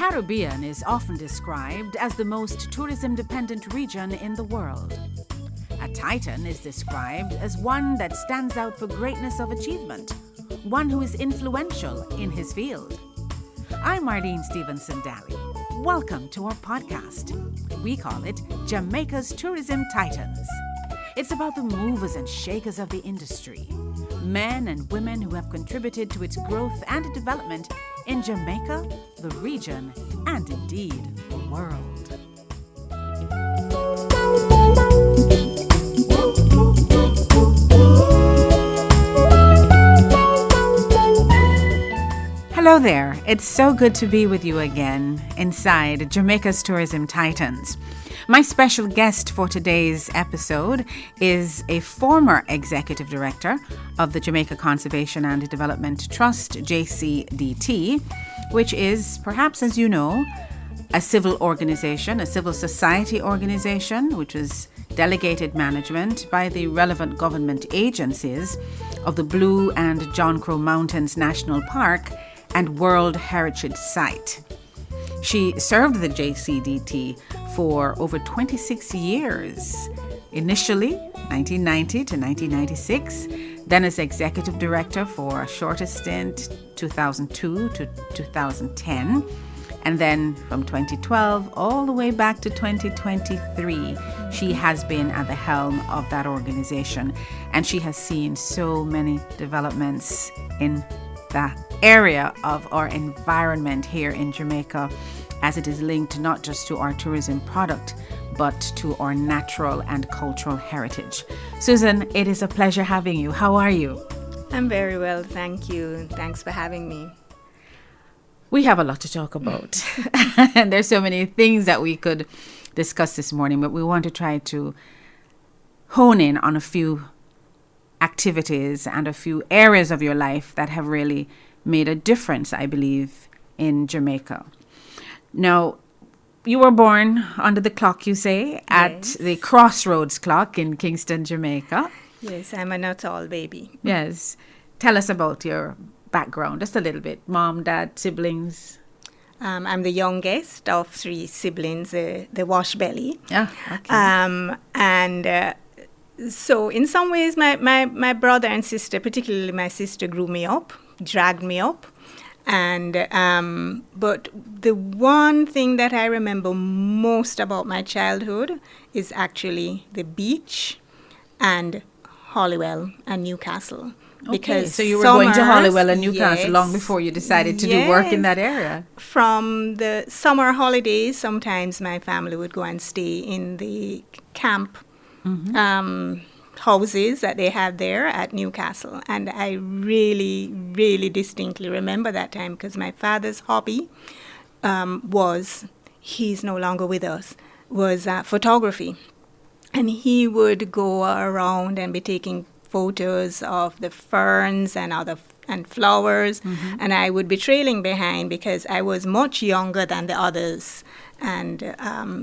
Caribbean is often described as the most tourism-dependent region in the world. A Titan is described as one that stands out for greatness of achievement, one who is influential in his field. I'm Marlene Stevenson-Daly. Welcome to our podcast. We call it Jamaica's Tourism Titans. It's about the movers and shakers of the industry, men and women who have contributed to its growth and development in Jamaica, the region, and indeed the world. Hello there. It's so good to be with you again inside Jamaica's Tourism Titans. My special guest for today's episode is a former executive director of the Jamaica Conservation and Development Trust, JCDT, which is, perhaps as you know, a civil organization, a civil society organization, which is delegated management by the relevant government agencies of the Blue and John Crow Mountains National Park and World Heritage Site. She served the JCDT for over 26 years, initially 1990 to 1996, then as executive director for a shorter stint, 2002 to 2010, and then from 2012 all the way back to 2023, she has been at the helm of that organization, and she has seen so many developments in the area of our environment here in Jamaica, as it is linked not just to our tourism product, but to our natural and cultural heritage. Susan, it is a pleasure having you. How are you? I'm very well, thank you. Thanks for having me. We have a lot to talk about. And there's so many things that we could discuss this morning, but we want to try to hone in on a few activities and a few areas of your life that have really made a difference, I believe, in Jamaica. Now, you were born under the clock, you say, at the Crossroads Clock in Kingston, Jamaica. Yes, I'm a not-all baby. Yes. Tell us about your background, just a little bit. Mom, dad, siblings? I'm the youngest of three siblings, the wash belly. Yeah, okay. So in some ways, my brother and sister, particularly my sister, grew me up, dragged me up. And but the one thing that I remember most about my childhood is actually the beach and Holywell and Newcastle. Okay, so you were going to Holywell and Newcastle long before you decided to do work in that area. From the summer holidays, sometimes my family would go and stay in the camp houses that they had there at Newcastle. And I really, really distinctly remember that time because my father's hobby he's no longer with us, was photography. And he would go around and be taking photos of the ferns and flowers, and I would be trailing behind because I was much younger than the others. And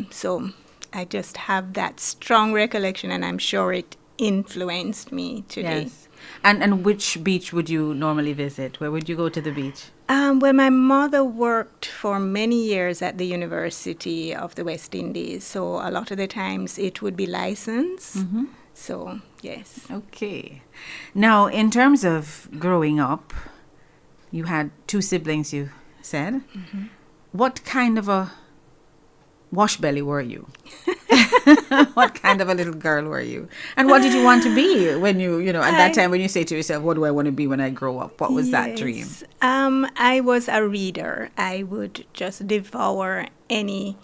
so I just have that strong recollection, and I'm sure it influenced me today. Yes. And which beach would you normally visit? Where would you go to the beach? Well, my mother worked for many years at the University of the West Indies, so a lot of the times it would be licensed. So, yes. Okay. Now, in terms of growing up, you had two siblings, you said. What kind of a wash belly were you? What kind of a little girl were you? And what did you want to be when at that time when you say to yourself, what do I want to be when I grow up? What was that dream? I was a reader. I would just devour any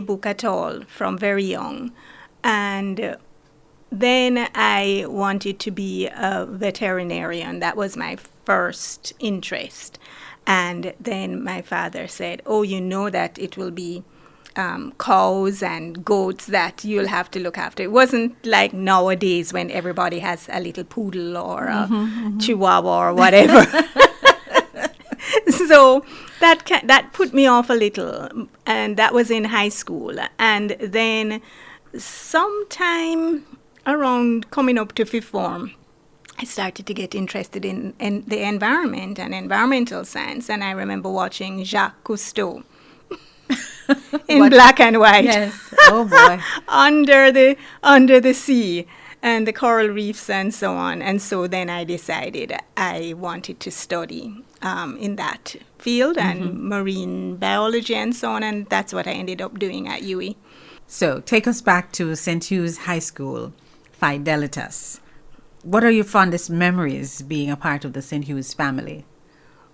book at all from very young. And then I wanted to be a veterinarian. That was my first interest. And then my father said, you know that it will be cows and goats that you'll have to look after. It wasn't like nowadays when everybody has a little poodle or a chihuahua or whatever. So that put me off a little, and that was in high school. And then sometime around coming up to fifth form, I started to get interested in the environment and environmental science. And I remember watching Jacques Cousteau in black and white. Yes. Oh boy. under the sea and the coral reefs and so on. And so then I decided I wanted to study in that field and marine biology and so on. And that's what I ended up doing at UWI. So take us back to St. Hugh's High School, Fidelitas. What are your fondest memories being a part of the St. Hugh's family?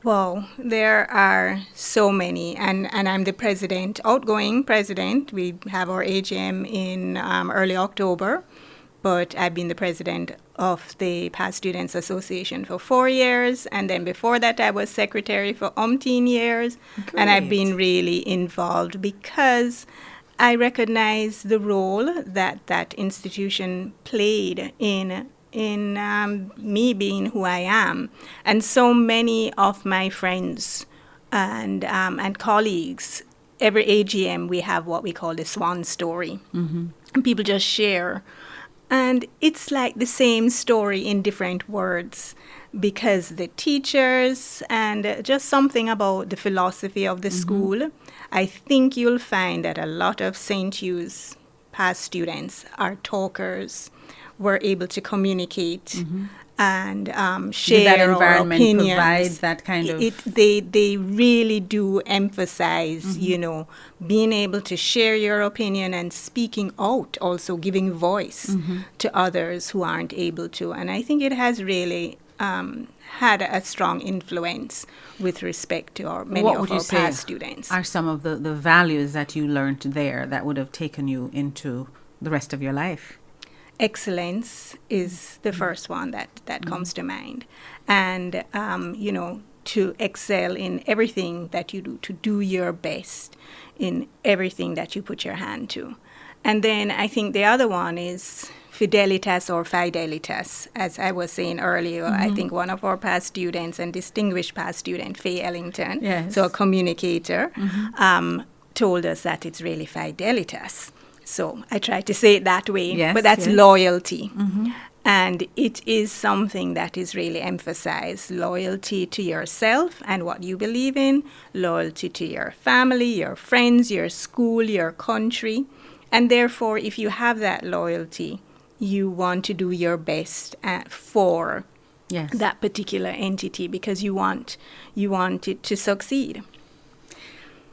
Well, there are so many, and I'm the president, outgoing president. We have our AGM in early October, but I've been the president of the Past Students Association for 4 years, and then before that I was secretary for umpteen years. Great. And I've been really involved because I recognize the role that that institution played in me being who I am. And so many of my friends and colleagues, every AGM we have what we call the swan story. And people just share. And it's like the same story in different words, because the teachers and just something about the philosophy of the school, I think you'll find that a lot of St. Hugh's past students are talkers, were able to communicate and share that our environment opinions. provide that kind of... They really do emphasize, you know, being able to share your opinion and speaking out, also giving voice to others who aren't able to. And I think it has really had a strong influence with respect to many of our past students. Are some of the values that you learned there that would have taken you into the rest of your life? Excellence is the first one that comes to mind. And, you know, to excel in everything that you do, to do your best in everything that you put your hand to. And then I think the other one is fidelitas or fidelitas. As I was saying earlier, I think one of our past students and distinguished past student, Faye Ellington, so a communicator, told us that it's really fidelitas. So I try to say it that way, but that's loyalty. And it is something that is really emphasized, loyalty to yourself and what you believe in, loyalty to your family, your friends, your school, your country. And therefore, if you have that loyalty, you want to do your best for that particular entity because you want it to succeed.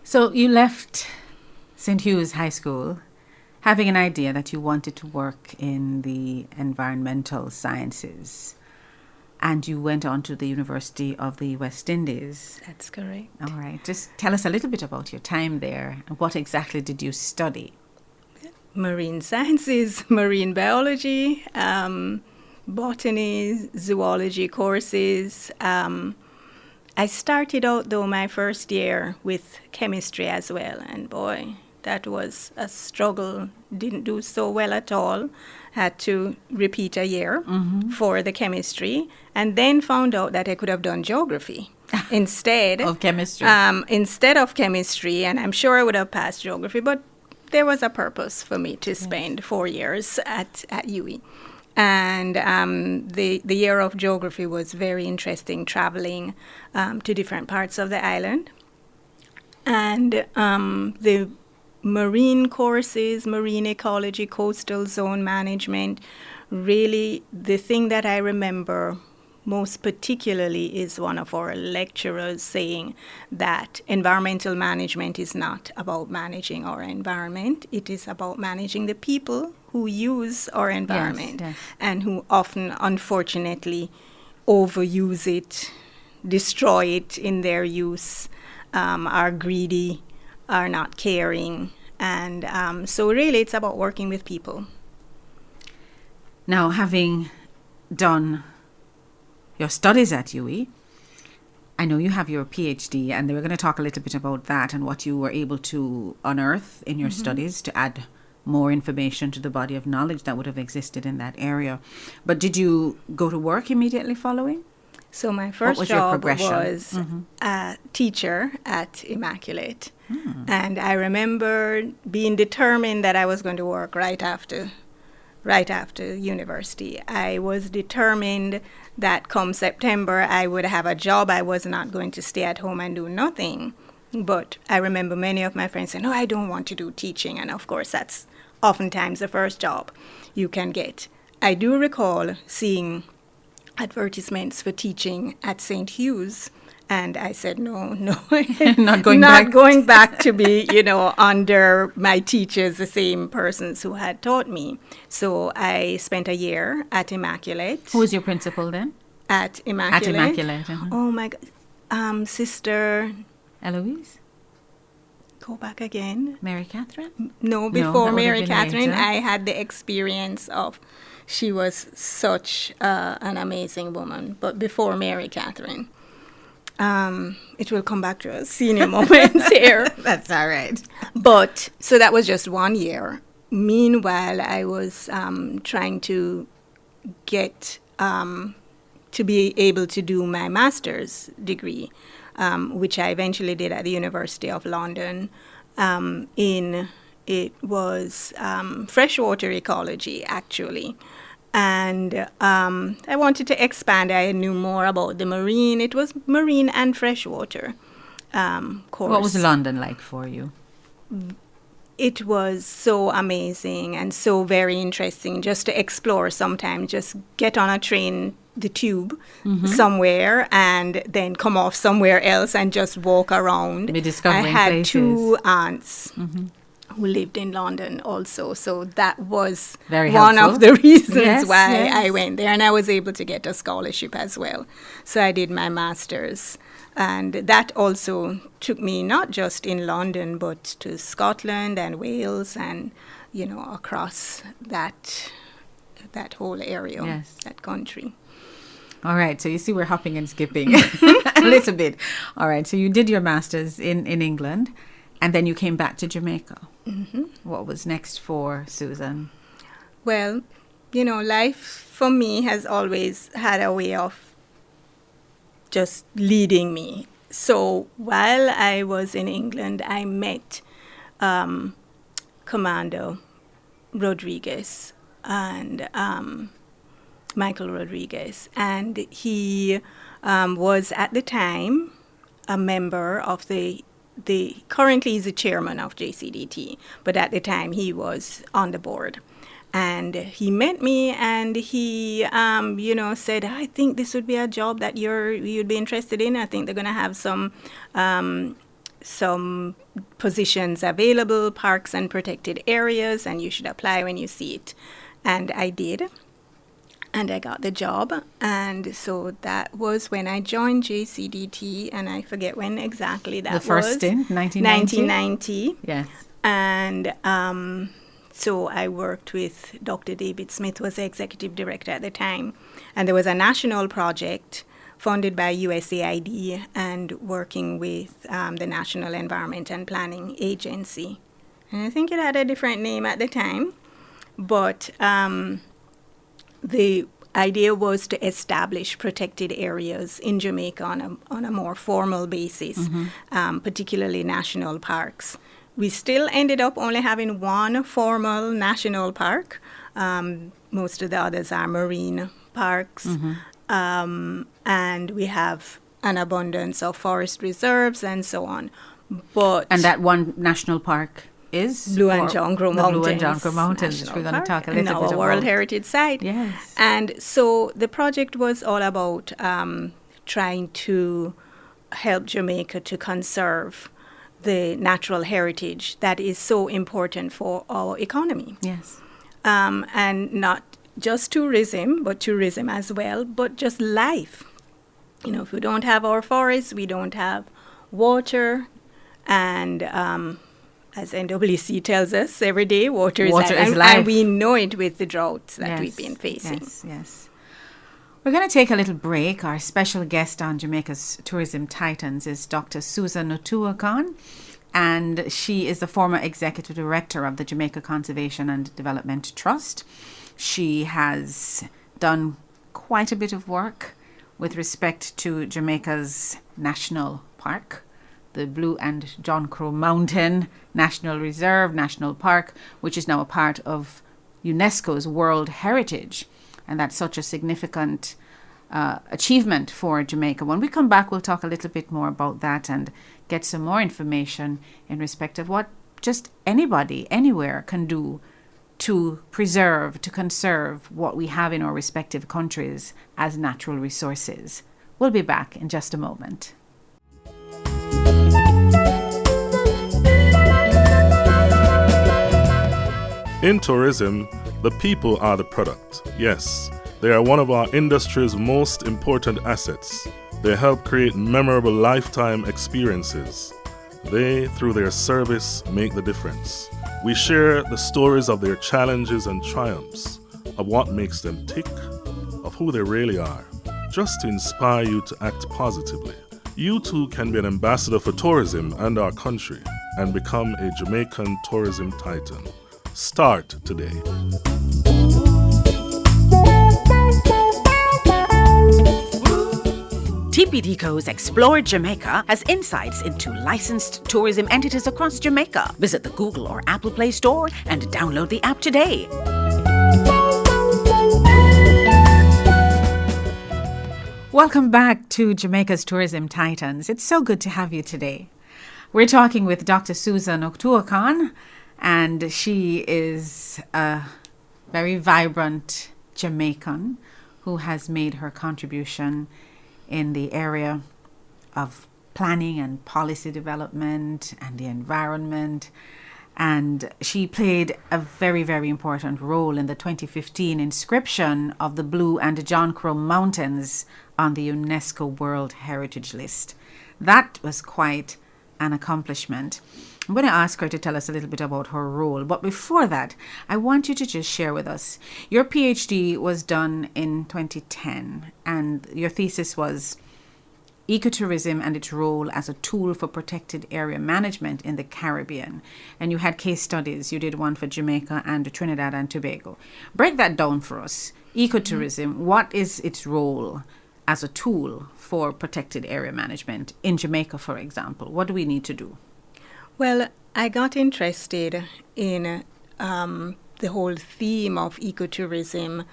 So you left St. Hugh's High School having an idea that you wanted to work in the environmental sciences, and you went on to the University of the West Indies. That's correct. All right. Just tell us a little bit about your time there. What exactly did you study? Marine sciences, marine biology, botany, zoology courses. I started out, though, my first year with chemistry as well, and boy, that was a struggle. Didn't do so well at all. Had to repeat a year for the chemistry, and then found out that I could have done geography instead of chemistry. Instead of chemistry, and I'm sure I would have passed geography, but there was a purpose for me to spend 4 years at UWI. And the year of geography was very interesting, traveling to different parts of the island. And the marine courses, marine ecology, coastal zone management, really the thing that I remember most particularly is one of our lecturers saying that environmental management is not about managing our environment. It is about managing the people who use our environment and who often, unfortunately, overuse it, destroy it in their use, are greedy, are not caring. And so really it's about working with people. Now, having done your studies at UWI, I know you have your PhD, and we're going to talk a little bit about that and what you were able to unearth in your studies to add more information to the body of knowledge that would have existed in that area. But did you go to work immediately following? So my first job was a teacher at Immaculate. And I remember being determined that I was going to work right after university. I was determined that come September I would have a job. I was not going to stay at home and do nothing. But I remember many of my friends saying, no, I don't want to do teaching. And of course, that's oftentimes the first job you can get. I do recall seeing advertisements for teaching at St. Hugh's. And I said, no, Not going not back. going back to be, under my teachers, the same persons who had taught me. So I spent a year at Immaculate. Who was your principal then? At Immaculate. At Immaculate. Uh-huh. Oh my God. Sister, Eloise? go back again. Mary Catherine? No, that before would have Mary been Catherine, later. I had the experience of, she was such an amazing woman. But before Mary Catherine, it will come back to us senior moments here. That's all right. But so that was just 1 year. Meanwhile, I was trying to get to be able to do my master's degree, which I eventually did at the University of London. It was freshwater ecology, actually. And I wanted to expand. I knew more about the marine. It was marine and freshwater course. What was London like for you? It was so amazing and so very interesting just to explore sometimes. Just get on a train, the tube, somewhere, and then come off somewhere else and just walk around. Be discovering I had places. 2 aunts who lived in London also. So that was Very one helpful. of the reasons Yes, why yes. I went there. And I was able to get a scholarship as well. So I did my master's. And that also took me not just in London, but to Scotland and Wales and, across that whole area, Yes. that country. All right. So you see, we're hopping and skipping a little bit. All right. So you did your master's in England, and then you came back to Jamaica. Mm-hmm. What was next for Susan? Well, life for me has always had a way of just leading me. So while I was in England, I met Commander Rodriguez and Michael Rodriguez, and he was at the time a member of the currently he's the chairman of JCDT, but at the time he was on the board. And he met me and he, said, I think this would be a job that you'd be interested in. I think they're going to have some positions available, parks and protected areas, and you should apply when you see it. And I did. And I got the job. And so that was when I joined JCDT, and I forget when exactly that was. The first stint, 1990? 1990. Yes. And so I worked with Dr. David Smith, who was the executive director at the time. And there was a national project funded by USAID and working with the National Environment and Planning Agency. And I think it had a different name at the time. But the idea was to establish protected areas in Jamaica on a more formal basis, particularly national parks. We still ended up only having one formal national park. Most of the others are marine parks. And we have an abundance of forest reserves and so on. And that one national park is? Blue and John Crow Mountains. Blue and John Crow Mountains, which we're going to talk a little bit about. Our World Heritage Site. Yes. And so the project was all about trying to help Jamaica to conserve the natural heritage that is so important for our economy. Yes. And not just tourism, but tourism as well, but just life. If we don't have our forests, we don't have water, and as NWC tells us every day, water is life. And we know it with the droughts that we've been facing. Yes. We're going to take a little break. Our special guest on Jamaica's Tourism Titans is Dr. Susan Otuokon, and she is the former executive director of the Jamaica Conservation and Development Trust. She has done quite a bit of work with respect to Jamaica's national park, the Blue and John Crow Mountain National Reserve, National Park, which is now a part of UNESCO's World Heritage. And that's such a significant achievement for Jamaica. When we come back, we'll talk a little bit more about that and get some more information in respect of what just anybody, anywhere can do to preserve, to conserve what we have in our respective countries as natural resources. We'll be back in just a moment. In tourism, the people are the product. Yes, they are one of our industry's most important assets. They help create memorable lifetime experiences. They, through their service, make the difference. We share the stories of their challenges and triumphs, of what makes them tick, of who they really are, just to inspire you to act positively. You too can be an ambassador for tourism and our country and become a Jamaican tourism titan. Start today. TPDCo's Explore Jamaica has insights into licensed tourism entities across Jamaica. Visit the Google or Apple Play Store and download the app today. Welcome back to Jamaica's Tourism Titans. It's so good to have you today. We're talking with Dr. Susan Otuokon, and she is a very vibrant Jamaican who has made her contribution in the area of planning and policy development and the environment. And she played a very, very important role in the 2015 inscription of the Blue and John Crow Mountains on the UNESCO World Heritage List. That was quite an accomplishment. I'm going to ask her to tell us a little bit about her role. But before that, I want you to just share with us. Your PhD was done in 2010, and your thesis was Ecotourism and its role as a tool for protected area management in the Caribbean. And you had case studies. You did one for Jamaica and Trinidad and Tobago. Break that down for us. Ecotourism, what is its role as a tool for protected area management in Jamaica, for example? What do we need to do? Well, I got interested in the whole theme of ecotourism,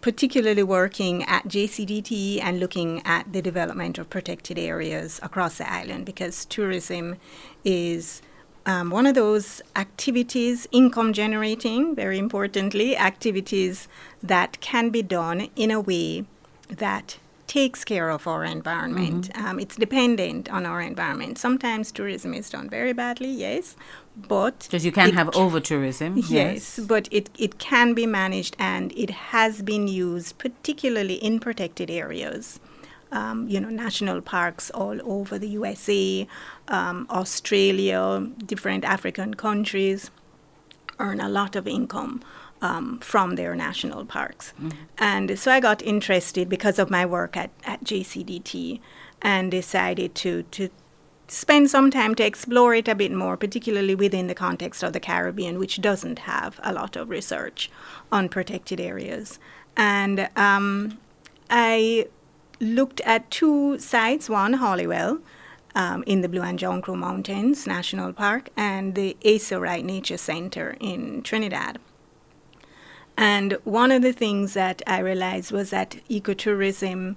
particularly working at JCDT and looking at the development of protected areas across the island, because tourism is one of those activities, income generating, very importantly, activities that can be done in a way that takes care of our environment. It's dependent on our environment. Sometimes tourism is done very badly, yes, but... Because you can have over-tourism. Yes, but it can be managed, and it has been used particularly in protected areas. National parks all over the USA, Australia, different African countries earn a lot of income from their national parks. And so I got interested because of my work at JCDT, and decided to spend some time to explore it a bit more, particularly within the context of the Caribbean, which doesn't have a lot of research on protected areas. And I looked at two sites, one, Hollywell, in the Blue and John Crow Mountains National Park, and the Asa Wright Nature Center in Trinidad. And one of the things that I realized was that ecotourism,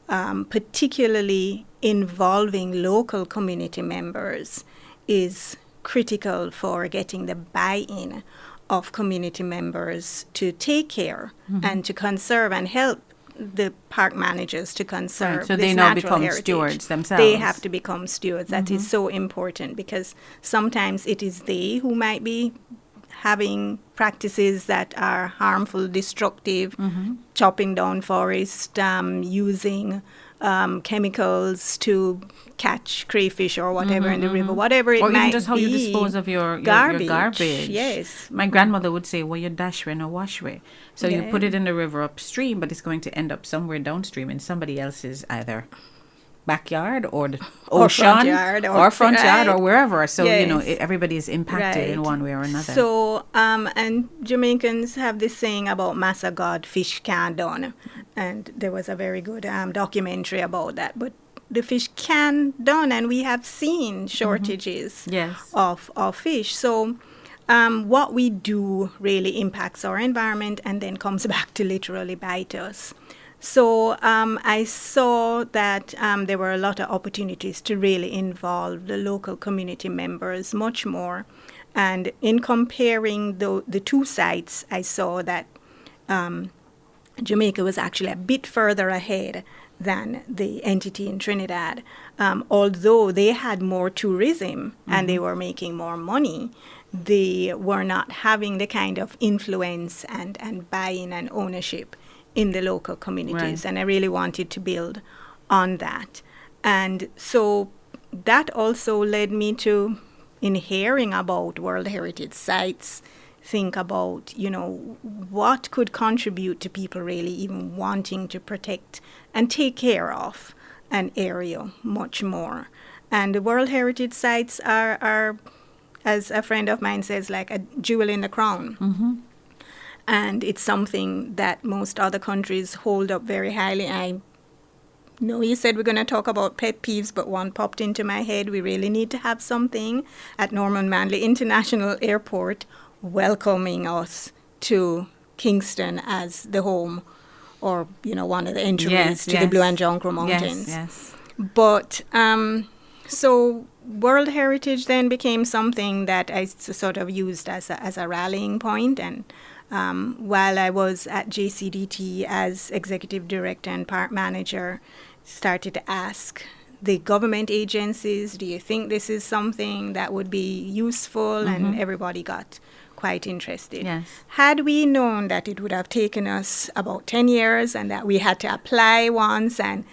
particularly involving local community members, is critical for getting the buy-in of community members to take care and to conserve and help the park managers to conserve. Right, so this they now natural become heritage. stewards themselves. They have to become stewards. That is so important, because sometimes it is they who might be having practices that are harmful, destructive, chopping down forest, using chemicals to catch crayfish or whatever in the river, whatever it might be. Or even just how you dispose of your garbage. Yes. My grandmother would say, well, you dash away, no wash away. So you put it in the river upstream, but it's going to end up somewhere downstream in somebody else's either backyard or the ocean or front yard or wherever. So, everybody is impacted in one way or another. So, and Jamaicans have this saying about Massa God, fish can't done. And there was a very good documentary about that. But the fish can done, and we have seen shortages of fish. So what we do really impacts our environment and then comes back to literally bite us. So I saw that there were a lot of opportunities to really involve the local community members much more. And in comparing the two sites, I saw that Jamaica was actually a bit further ahead than the entity in Trinidad. Although they had more tourism and they were making more money, they were not having the kind of influence and buy-in and ownership in the local communities. Right. And I really wanted to build on that. And so that also led me to, in hearing about World Heritage Sites, think about, what could contribute to people really even wanting to protect and take care of an area much more. And the World Heritage Sites are, as a friend of mine says, like a jewel in the crown. And it's something that most other countries hold up very highly. I know you said we're going to talk about pet peeves, but one popped into my head. We really need to have something at Norman Manley International Airport welcoming us to Kingston as the home, or one of the entryways to the Blue and John Crow Mountains. Yes. But so World Heritage then became something that I sort of used as a rallying point. And while I was at JCDT as executive director and park manager, started to ask the government agencies, do you think this is something that would be useful? And everybody got quite interested. Yes. Had we known that it would have taken us about 10 years and that we had to apply once and,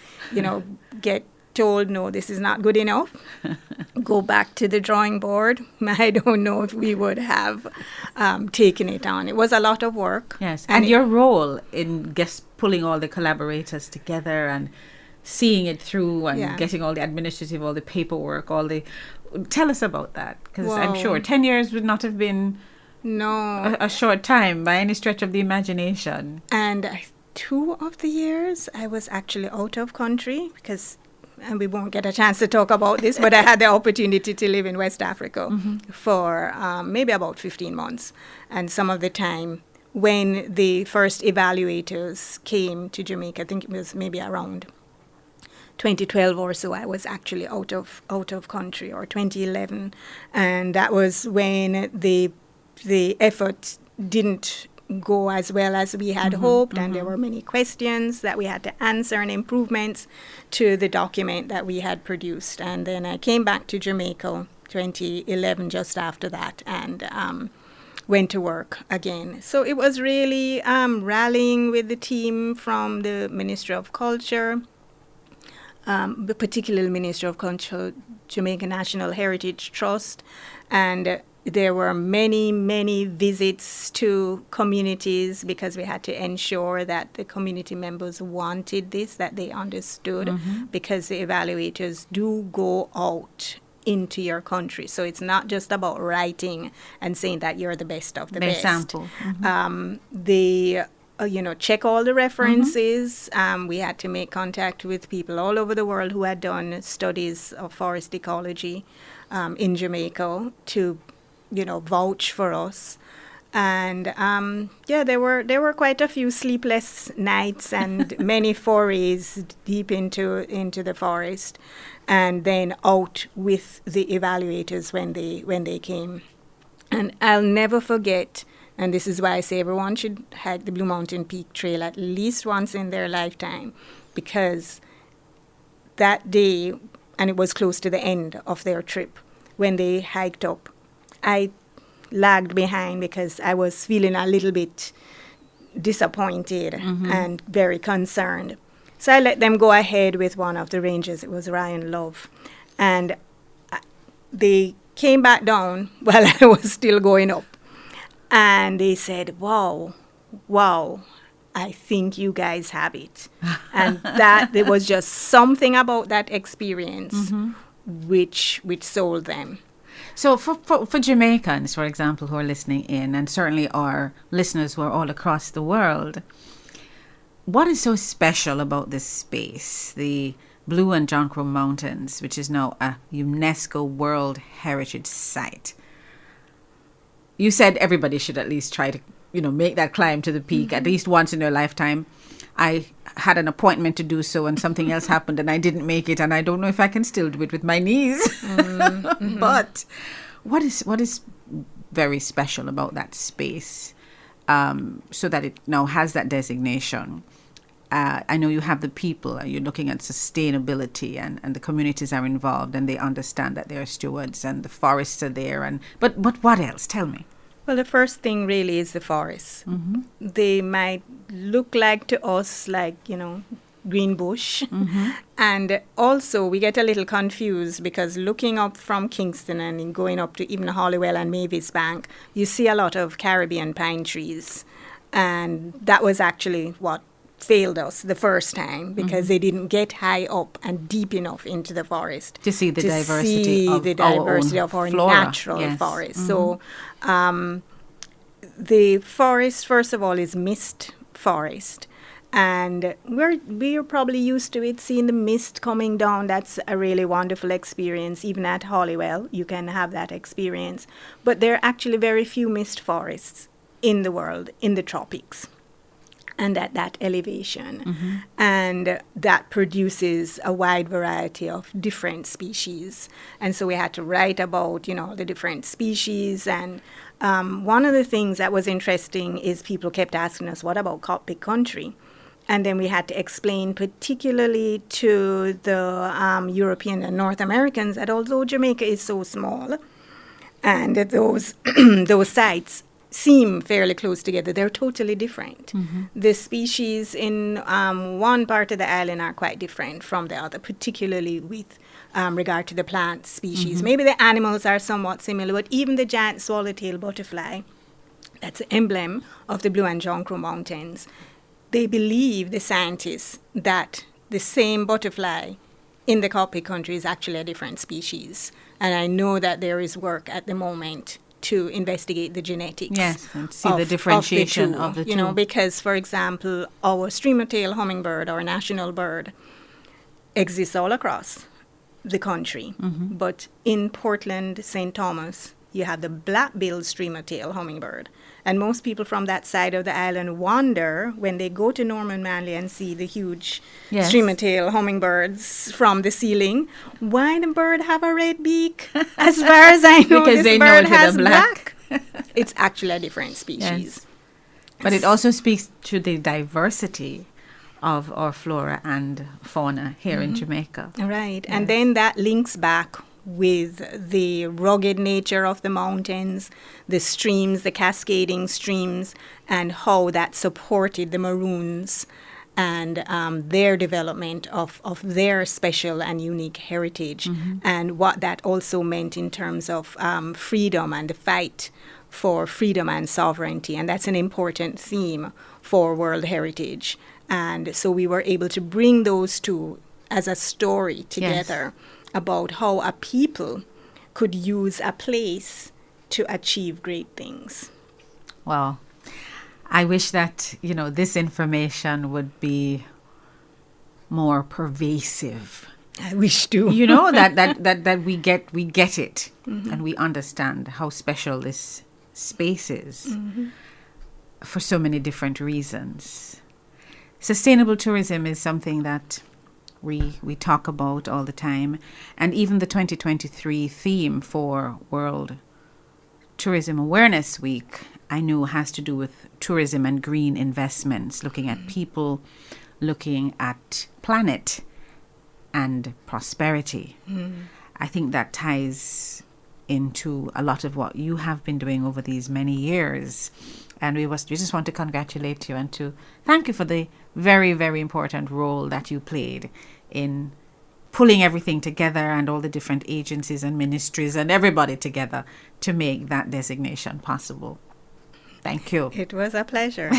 get told, no, this is not good enough, go back to the drawing board, I don't know if we would have taken it on. It was a lot of work. Yes. And your role in pulling all the collaborators together and seeing it through and getting all the administrative, all the paperwork, tell us about that, because I'm sure 10 years would not have been a short time by any stretch of the imagination. And 2 of the years I was actually out of country and we won't get a chance to talk about this, but I had the opportunity to live in West Africa for maybe about 15 months. And some of the time when the first evaluators came to Jamaica, I think it was maybe around 2012 or so, I was actually out of country, or 2011. And that was when the effort didn't go as well as we had hoped, and there were many questions that we had to answer and improvements to the document that we had produced. And then I came back to Jamaica 2011 just after that, and went to work again. So it was really rallying with the team from the Ministry of Culture, particularly Ministry of Culture, Jamaica National Heritage Trust, and there were many, many visits to communities because we had to ensure that the community members wanted this, that they understood, because the evaluators do go out into your country. So it's not just about writing and saying that you're the best of the best. Sample. They check all the references. We had to make contact with people all over the world who had done studies of forest ecology in Jamaica to vouch for us. And there were quite a few sleepless nights and many forays deep into the forest, and then out with the evaluators when they came. And I'll never forget, and this is why I say everyone should hike the Blue Mountain Peak Trail at least once in their lifetime, because that day, and it was close to the end of their trip, when they hiked up, I lagged behind because I was feeling a little bit disappointed and very concerned. So I let them go ahead with one of the rangers. It was Ryan Love. And they came back down while I was still going up. And they said, wow, I think you guys have it. And that there was just something about that experience which sold them. So for Jamaicans, for example, who are listening in, and certainly our listeners who are all across the world, what is so special about this space, the Blue and John Crow Mountains, which is now a UNESCO World Heritage Site? You said everybody should at least try to make that climb to the peak at least once in their lifetime. I had an appointment to do so and something else happened and I didn't make it, and I don't know if I can still do it with my knees. But what is very special about that space, so that it now has that designation? I know you have the people, you're looking at sustainability, and the communities are involved and they understand that they're stewards, and the forests are there. But what else? Tell me. Well, the first thing really is the forests. They might look like to us like, green bush. And also we get a little confused because looking up from Kingston and going up to even Hollywell and Mavis Bank, you see a lot of Caribbean pine trees. And that was actually what failed us the first time, because they didn't get high up and deep enough into the forest to see the diversity of our flora. Natural forest. So the forest, first of all, is mist forest, and we're probably used to it, seeing the mist coming down. That's a really wonderful experience. Even at Hollywell you can have that experience, but there are actually very few mist forests in the world, in the tropics and at that elevation. And that produces a wide variety of different species. And so we had to write about, the different species. And one of the things that was interesting is people kept asking us, what about Cockpit Country? And then we had to explain, particularly to the European and North Americans, that although Jamaica is so small and that those sites seem fairly close together, they're totally different. The species in one part of the island are quite different from the other, particularly with regard to the plant species. Maybe the animals are somewhat similar, but even the giant swallowtail butterfly, that's the emblem of the Blue and John Crow Mountains, they believe, the scientists, that the same butterfly in the Cockpit Country is actually a different species. And I know that there is work at the moment to investigate the genetics. Yes, and see the differentiation of the two. Because, for example, our streamer-tail hummingbird, our national bird, exists all across the country. But in Portland, St. Thomas, you have the black-billed streamer-tail hummingbird. And most people from that side of the island wonder, when they go to Norman Manley and see the huge streamer-tail hummingbirds from the ceiling, why the bird have a red beak? As far as I know, because this they bird know has the black. It's actually a different species. Yes. But it also speaks to the diversity of our flora and fauna here in Jamaica. Right. Yes. And then that links back with the rugged nature of the mountains, the streams, the cascading streams, and how that supported the Maroons and their development of their special and unique heritage, and what that also meant in terms of freedom and the fight for freedom and sovereignty. And that's an important theme for World Heritage. And so we were able to bring those two as a story together. Yes. About how a people could use a place to achieve great things. Well, I wish that, this information would be more pervasive. I wish too. that we get it, and we understand how special this space is for so many different reasons. Sustainable tourism is something that we talk about all the time, and even the 2023 theme for World Tourism Awareness Week, I know, has to do with tourism and green investments, looking at people, looking at planet and prosperity. I think that ties into a lot of what you have been doing over these many years. And we just want to congratulate you and to thank you for the very, very important role that you played in pulling everything together, and all the different agencies and ministries and everybody together to make that designation possible. Thank you. It was a pleasure.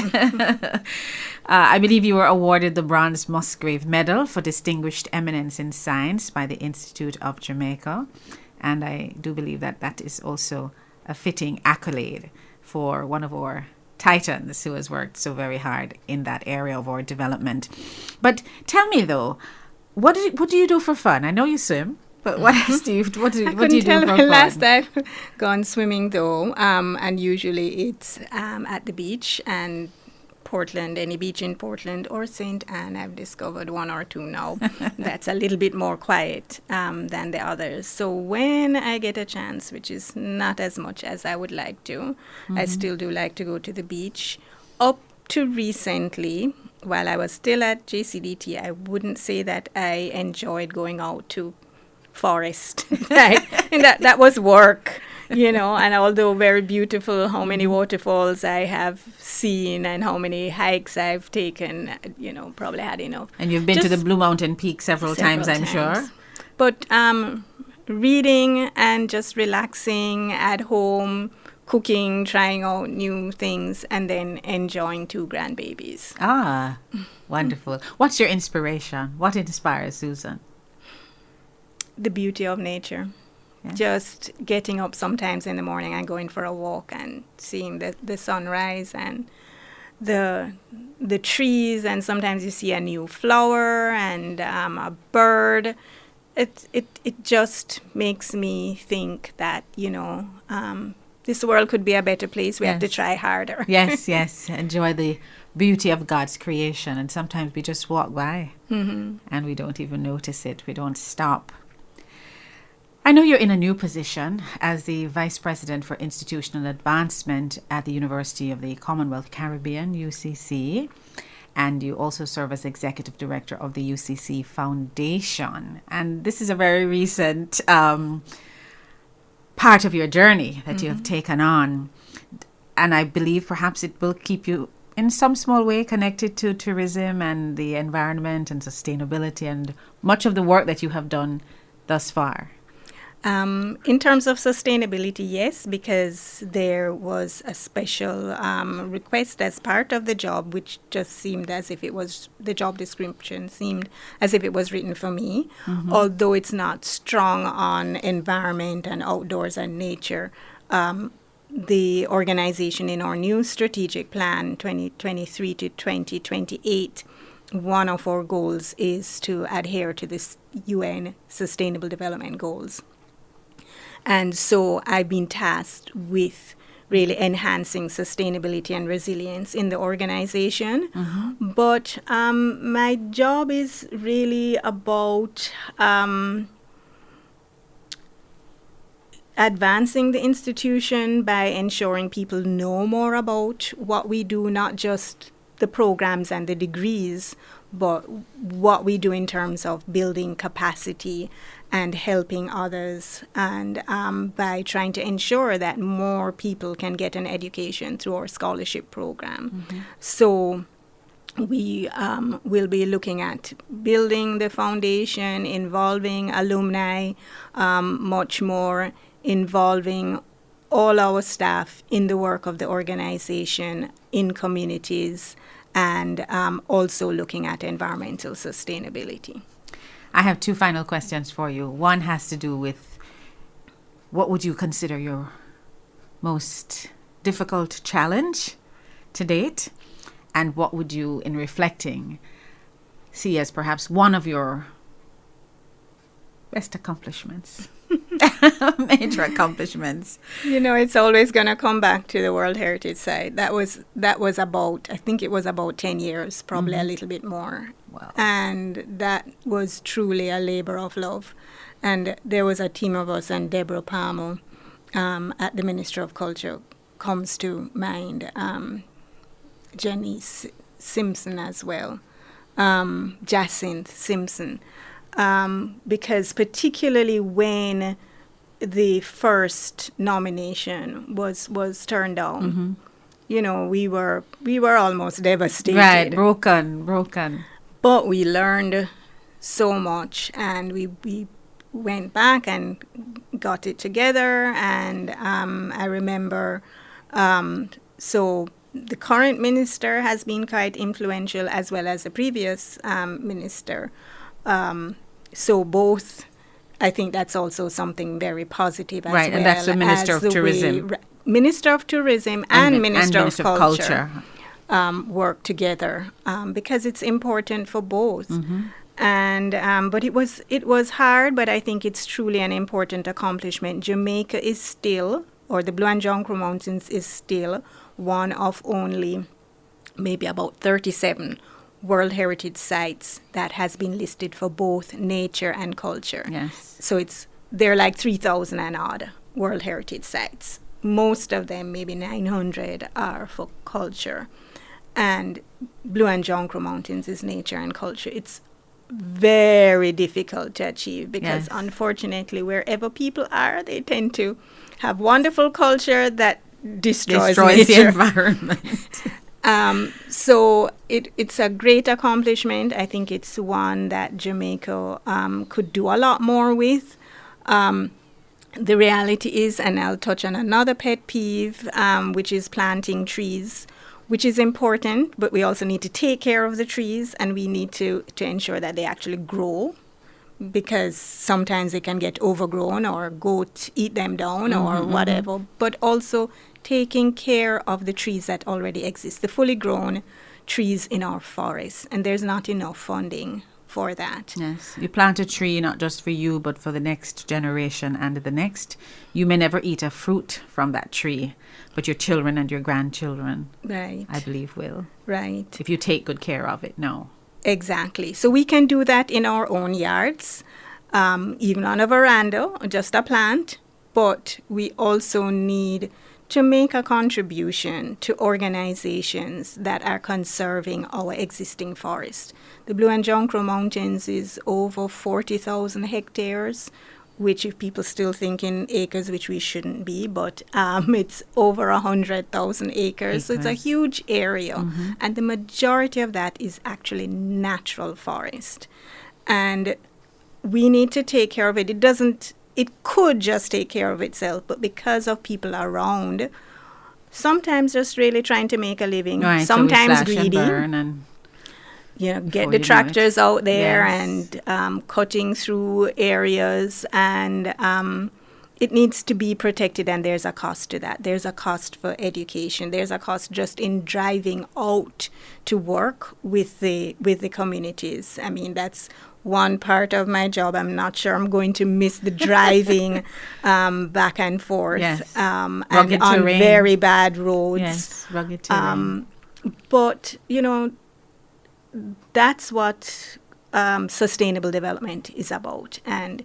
I believe you were awarded the Bronze Musgrave Medal for Distinguished Eminence in Science by the Institute of Jamaica. And I do believe that that is also a fitting accolade for one of our titans who has worked so very hard in that area of our development. But tell me, though, what do you do for fun? I know you swim, But what else do you do? What do you Couldn't do tell for when fun? last I've gone swimming though, and usually it's at the beach and Portland, any beach in Portland or St. Anne. I've discovered one or two now. That's a little bit more quiet than the others. So when I get a chance, which is not as much as I would like to, I still do like to go to the beach. Up to recently, while I was still at JCDT, I wouldn't say that I enjoyed going out to forest. Right? And that was work, and although very beautiful, how many waterfalls I have seen and how many hikes I've taken, probably had enough. And you've been to the Blue Mountain Peak several times, I'm sure. But reading and just relaxing at home, cooking, trying out new things, and then enjoying 2 grandbabies. Ah, wonderful. What's your inspiration? What inspires Susan? The beauty of nature. Yeah. Just getting up sometimes in the morning and going for a walk and seeing the sunrise and the trees, and sometimes you see a new flower and a bird. It just makes me think that, this world could be a better place. We have to try harder. Yes. Enjoy the beauty of God's creation. And sometimes we just walk by and we don't even notice it. We don't stop. I know you're in a new position as the Vice President for Institutional Advancement at the University of the Commonwealth Caribbean, UCC. And you also serve as Executive Director of the UCC Foundation. And this is a very recent part of your journey that you have taken on. And I believe perhaps it will keep you in some small way connected to tourism and the environment and sustainability and much of the work that you have done thus far. In terms of sustainability, yes, because there was a special request as part of the job, which just seemed as if it was, the job description seemed as if it was written for me, although it's not strong on environment and outdoors and nature. The organization in our new strategic plan, 2023 to 2028, one of our goals is to adhere to the UN Sustainable Development Goals. And so I've been tasked with really enhancing sustainability and resilience in the organization. But my job is really about advancing the institution by ensuring people know more about what we do, not just the programs and the degrees, but what we do in terms of building capacity and helping others, and by trying to ensure that more people can get an education through our scholarship program. So we will be looking at building the foundation, involving alumni, much more, involving all our staff in the work of the organization, in communities, and also looking at environmental sustainability. I have 2 final questions for you. One has to do with what would you consider your most difficult challenge to date? And what would you, in reflecting, see as perhaps one of your best accomplishments? Major accomplishments. It's always going to come back to the World Heritage Site. That was about, I think it was about 10 years, probably a little bit more. Wow. And that was truly a labor of love. And there was a team of us, and Deborah Palmer at the Ministry of Culture comes to mind, Janice Simpson as well, Jacinth Simpson. Because particularly when the first nomination was turned down, we were almost devastated. Right, broken. But we learned so much, and we went back and got it together. And I remember, so the current minister has been quite influential, as well as the previous minister. So both, I think that's also something very positive as well. Right, and that's the Minister of Tourism. Minister of Tourism and Minister of Culture. Culture. Work together because it's important for both. And but it was hard, but I think it's truly an important accomplishment. Jamaica is still, or the Blue and Jonquil Mountains is still, one of only maybe about 37 World Heritage Sites that has been listed for both nature and culture. Yes. So they're like 3,000 and odd World Heritage Sites. Most of them, maybe 900, are for culture. And Blue and Jonquil Mountains is nature and culture. It's very difficult to achieve because, Yes. unfortunately, wherever people are, they tend to have wonderful culture that destroys the nature. environment. So it's a great accomplishment. I think it's one that Jamaica could do a lot more with. The reality is, and I'll touch on another pet peeve, which is planting trees, which is important, but we also need to take care of the trees, and we need to ensure that they actually grow, because sometimes they can get overgrown or goats eat them down or whatever. But also taking care of the trees that already exist, the fully grown trees in our forests, and there's not enough funding for that. Yes, you plant a tree not just for you, but for the next generation and the next. You may never eat a fruit from that tree, but your children and your grandchildren, Right. I believe, will. Right. If you take good care of it, no. Exactly. So we can do that in our own yards, even on a veranda, or just a plant. But we also need to make a contribution to organizations that are conserving our existing forest. The Blue and Jonquil Mountains is over 40,000 hectares, which, if people still think in acres, which we shouldn't be, but it's over 100,000 acres. So it's a huge area. And the majority of that is actually natural forest. And we need to take care of it. It could just take care of itself, but because of people around, sometimes just really trying to make a living, Right, sometimes so we slash greedy. and burn and Get before the you know tractors it. out there Yes. and cutting through areas, and it needs to be protected, and there's a cost to that. There's a cost for education. There's a cost just in driving out to work with the communities. I mean, that's one part of my job. I'm not sure I'm going to miss the driving back and forth, Yes. and Rugged on terrain. very bad roads. yes, rugged terrain. But, that's what sustainable development is about. And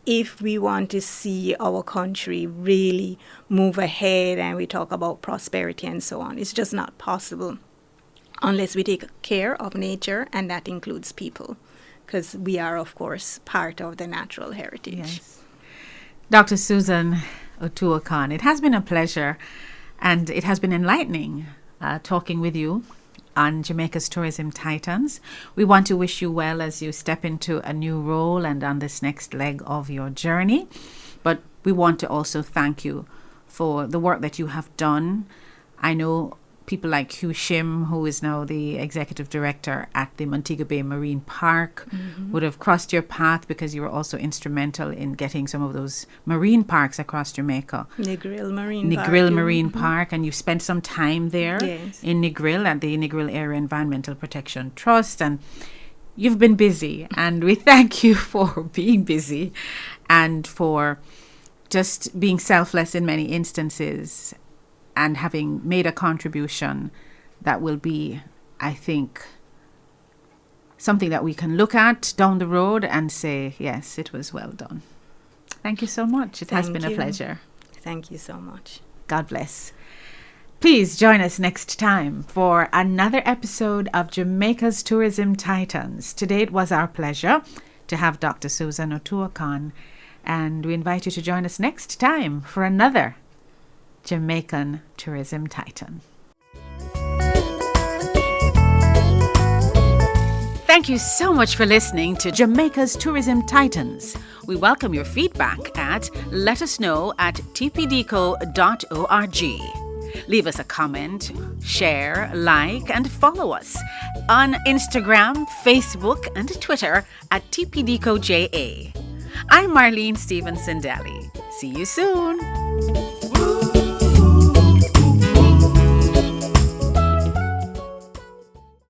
if we want to see our country really move ahead, and we talk about prosperity and so on, it's just not possible unless we take care of nature, and that includes people, because we are, of course, part of the natural heritage. Yes. Dr. Susan Otuokon, it has been a pleasure, and it has been enlightening talking with you on Jamaica's Tourism Titans. We want to wish you well as you step into a new role and on this next leg of your journey. But we want to also thank you for the work that you have done. I know people like Hugh Shim, who is now the executive director at the Montego Bay Marine Park, would have crossed your path because you were also instrumental in getting some of those marine parks across Jamaica. Negril Marine Park. Negril Marine Park, and you spent some time there Yes. in Negril at the Negril Area Environmental Protection Trust, and you've been busy, and we thank you for being busy and for just being selfless in many instances and having made a contribution that will be, I think, something that we can look at down the road and say, yes, it was well done. Thank you so much. It has Thank been a you. pleasure. Thank you so much. God bless. Please join us next time for another episode of Jamaica's Tourism Titans. Today it was our pleasure to have Dr. Susan Otuokon, and we invite you to join us next time for another Jamaican Tourism Titan. Thank you so much for listening to Jamaica's Tourism Titans. We welcome your feedback at letusknow@tpdco.org. Leave us a comment, share, like, and follow us on Instagram, Facebook, and Twitter at TPDCOJA. I'm Marlene Stevenson Daly. See you soon.